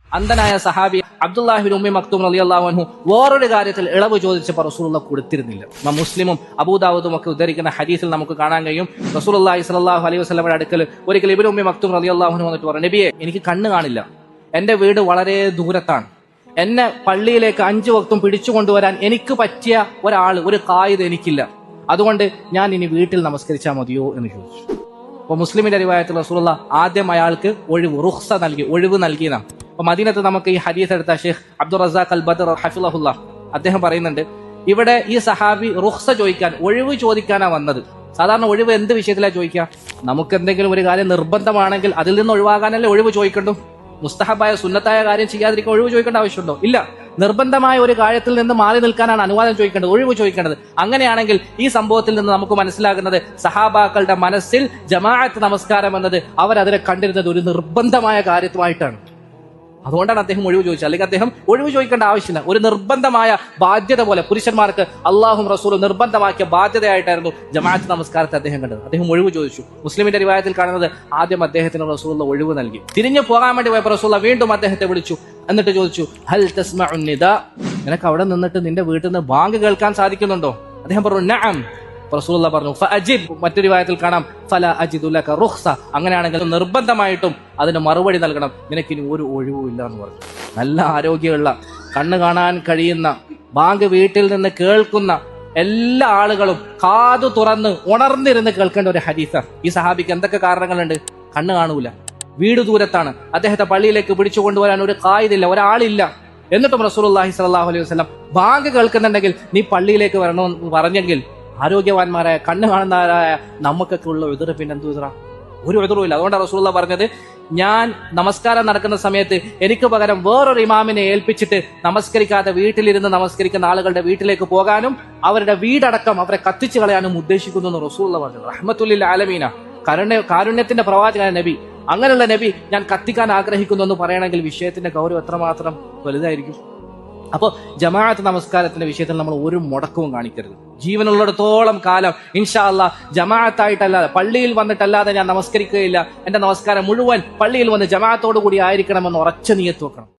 അന്ധനായ സഹാബി അബ്ദുല്ലാഹിബിൻ ഉമ്മി മക്തൂം റളിയല്ലാഹു അൻഹു വേറൊരു കാര്യത്തിൽ ഇളവ് ചോദിച്ചപ്പോൾ റസൂലുള്ള കൊടുത്തിരുന്നില്ല. മുസ്ലിമും അബൂദാവൂദും ഒക്കെ ഉദ്ധരിക്കുന്ന ഹദീസിൽ നമുക്ക് കാണാൻ കഴിയും, റസൂലുള്ളാഹി സ്വല്ലല്ലാഹു അലൈഹി വസല്ലമയുടെ അടുക്കൽ ഒരിക്കൽ ഇബ്നു ഉമ്മി മക്തൂം റളിയല്ലാഹു അൻഹു വന്നിട്ട് പറഞ്ഞു, നബിയെ, എനിക്ക് കണ്ണ് കാണില്ല, എന്റെ വീട് വളരെ ദൂരത്താണ്, എന്നെ പള്ളിയിലേക്ക് 5 വക്തും പിടിച്ചു കൊണ്ടുവരാൻ എനിക്ക് പറ്റിയ ഒരു ഖായിദ് എനിക്കില്ല, അതുകൊണ്ട് ഞാൻ ഇനി വീട്ടിൽ നമസ്കരിച്ചാൽ മതിയോ എന്ന് ചോദിച്ചു. അപ്പൊ മുസ്ലിമിന്റെ റിവായത്തിൽ റസൂലുള്ള ആദ്യം അയാൾക്ക് റുഖ്സ നൽകി, ഒഴിവ് നൽകിയതാണ്. അപ്പൊ മദീനത്ത് നമുക്ക് ഈ ഹദീസ് എടുത്ത ഷെയ്ഖ് അബ്ദുർ റസാഖ് അൽ ബദർ ഹഫിളഹുല്ലാഹ് അദ്ദേഹം പറയുന്നുണ്ട്, ഇവിടെ ഈ സഹാബി റുഖ്സ ചോദിക്കാൻ, ഒഴിവ് ചോദിക്കാനാ വന്നത്. സാധാരണ ഒഴിവ് എന്ത് വിഷയത്തിലാണ് ചോദിക്കുക? നമുക്ക് എന്തെങ്കിലും ഒരു കാര്യം നിർബന്ധമാണെങ്കിൽ അതിൽ നിന്ന് ഒഴിവാകാനല്ലേ ഒഴിവ് ചോദിക്കണ്ടു. മുസ്തഹബായ സുന്നത്തായ കാര്യം ചെയ്യാതിരിക്കാൻ ഒഴിവ് ചോദിക്കേണ്ട ആവശ്യമുണ്ടോ? ഇല്ല. നിർബന്ധമായ ഒരു കാര്യത്തിൽ നിന്ന് മാറി നിൽക്കാനാണ് അനുവാദം ചോദിക്കേണ്ടത്, ഒഴിവ് ചോദിക്കേണ്ടത്. അങ്ങനെയാണെങ്കിൽ ഈ സംഭവത്തിൽ നിന്ന് നമുക്ക് മനസ്സിലാകുന്നത് സഹാബാക്കളുടെ മനസ്സിൽ ജമാഅത്ത് നമസ്കാരം എന്നത് അവരതിനെ കണ്ടിരുന്നത് ഒരു നിർബന്ധമായ കാര്യമായിട്ടാണ്. അതുകൊണ്ടാണ് അദ്ദേഹം ഒഴിവ് ചോദിച്ചത്. അല്ലെങ്കിൽ അദ്ദേഹം ഒഴിവ് ചോദിക്കേണ്ട ആവശ്യമില്ല. ഒരു നിർബന്ധമായ ബാധ്യത പോലെ പുരുഷന്മാർക്ക് അള്ളാഹും റസൂലും നിർബന്ധമാക്കിയ ബാധ്യതയായിട്ടായിരുന്നു ജമാഅത്ത് നമസ്കാരത്തെ അദ്ദേഹം കണ്ടത്. അദ്ദേഹം ഒഴിവ് ചോദിച്ചു. മുസ്ലിമിന്റെ റിവായത്തിൽ കാണുന്നത് ആദ്യം അദ്ദേഹത്തിന് റസൂലുള്ള ഒഴിവ് നൽകി. തിരിഞ്ഞു പോകാൻ വേണ്ടി പോയപ്പോൾ റസൂലുള്ള വീണ്ടും അദ്ദേഹത്തെ വിളിച്ചു. എന്നിട്ട് ചോദിച്ചു, ഹൽ തസ്മഉൻ നിദാ, നിനക്ക് അവിടെ നിന്നിട്ട് നിന്റെ വീട്ടിൽ നിന്ന് ബാങ്ക് കേൾക്കാൻ സാധിക്കുന്നുണ്ടോ? അദ്ദേഹം പറഞ്ഞു, നഅം. റസൂലുള്ള പറഞ്ഞു, ഫഅജിബ്. മറ്റൊരു റിവായത്തിൽ കാണാം, ഫല അജിദു ലക റുഖ്സ, അങ്ങനെയാണെങ്കിൽ നിർബന്ധമായിട്ടും അതിന് മറുപടി നൽകണം, നിനക്കിനി ഒരു ഒഴിവും ഇല്ല എന്ന് പറഞ്ഞു. നല്ല ആരോഗ്യമുള്ള, കണ്ണ് കാണാൻ കഴിയുന്ന, ബാങ്ക് വീട്ടിൽ നിന്ന് കേൾക്കുന്ന എല്ലാ ആളുകളും കാതു തുറന്ന് ഉണർന്നിരുന്ന് കേൾക്കേണ്ട ഒരു ഹദീസാണ്. ഈ സഹാബിക്ക് എന്തൊക്കെ കാരണങ്ങളുണ്ട്? കണ്ണ് കാണൂല, വീട് ദൂരത്താണ്, അദ്ദേഹത്തെ പള്ളിയിലേക്ക് പിടിച്ചു കൊണ്ടുവരാൻ ഒരു ഖായിദില്ല, ഒരാളില്ല. എന്നിട്ടും റസൂലുള്ളാഹി സ്വല്ലല്ലാഹു അലൈഹി വസല്ലം ബാങ്ക് കേൾക്കുന്നുണ്ടെങ്കിൽ നീ പള്ളിയിലേക്ക് വരണമെന്ന് പറഞ്ഞെങ്കിൽ ആരോഗ്യവാന്മാരായ, കണ്ണ് കാണുന്നവരായ നമുക്കൊക്കെ ഉള്ള എതിർ പിന്നെ എന്തു എതിറാ? ഒരു എതിറുമില്ല. അതുകൊണ്ടാണ് റസൂലുള്ള പറഞ്ഞത്, ഞാൻ നമസ്കാരം നടക്കുന്ന സമയത്ത് എനിക്ക് പകരം വേറൊരു ഇമാമിനെ ഏൽപ്പിച്ചിട്ട് നമസ്കരിക്കാതെ വീട്ടിലിരുന്ന് നമസ്കരിക്കുന്ന ആളുകളുടെ വീട്ടിലേക്ക് പോകാനും അവരുടെ വീടടക്കം അവരെ കത്തിച്ചു കളയാനും ഉദ്ദേശിക്കുന്നു എന്ന് റസൂലുള്ള പറഞ്ഞത്. റഹ്മത്തുല്ലിൽ ആലമീന, കാരുണ്യത്തിന്റെ പ്രവാചകനായ നബി, അങ്ങനെയുള്ള നബി ഞാൻ കത്തിക്കാൻ ആഗ്രഹിക്കുന്നു എന്ന് പറയണമെങ്കിൽ വിഷയത്തിന്റെ ഗൗരവം എത്രമാത്രം വലുതായിരിക്കും. അപ്പോൾ ജമാഅത്ത് നമസ്കാരത്തിന്റെ വിഷയത്തിൽ നമ്മൾ ഒരു മുടക്കവും കാണിക്കരുത്. ജീവനുള്ളിടത്തോളം കാലം ഇൻഷാ അല്ലാഹ് ജമാഅത്തായിട്ടല്ലാതെ, പള്ളിയിൽ വന്നിട്ടല്ലാതെ ഞാൻ നമസ്കരിക്കുകയില്ല. എന്റെ നമസ്കാരം മുഴുവൻ പള്ളിയിൽ വന്ന് ജമാഅത്തോടു കൂടി ആയിരിക്കണമെന്ന് ഉറച്ച നിയത്ത് വെക്കണം.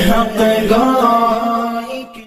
حق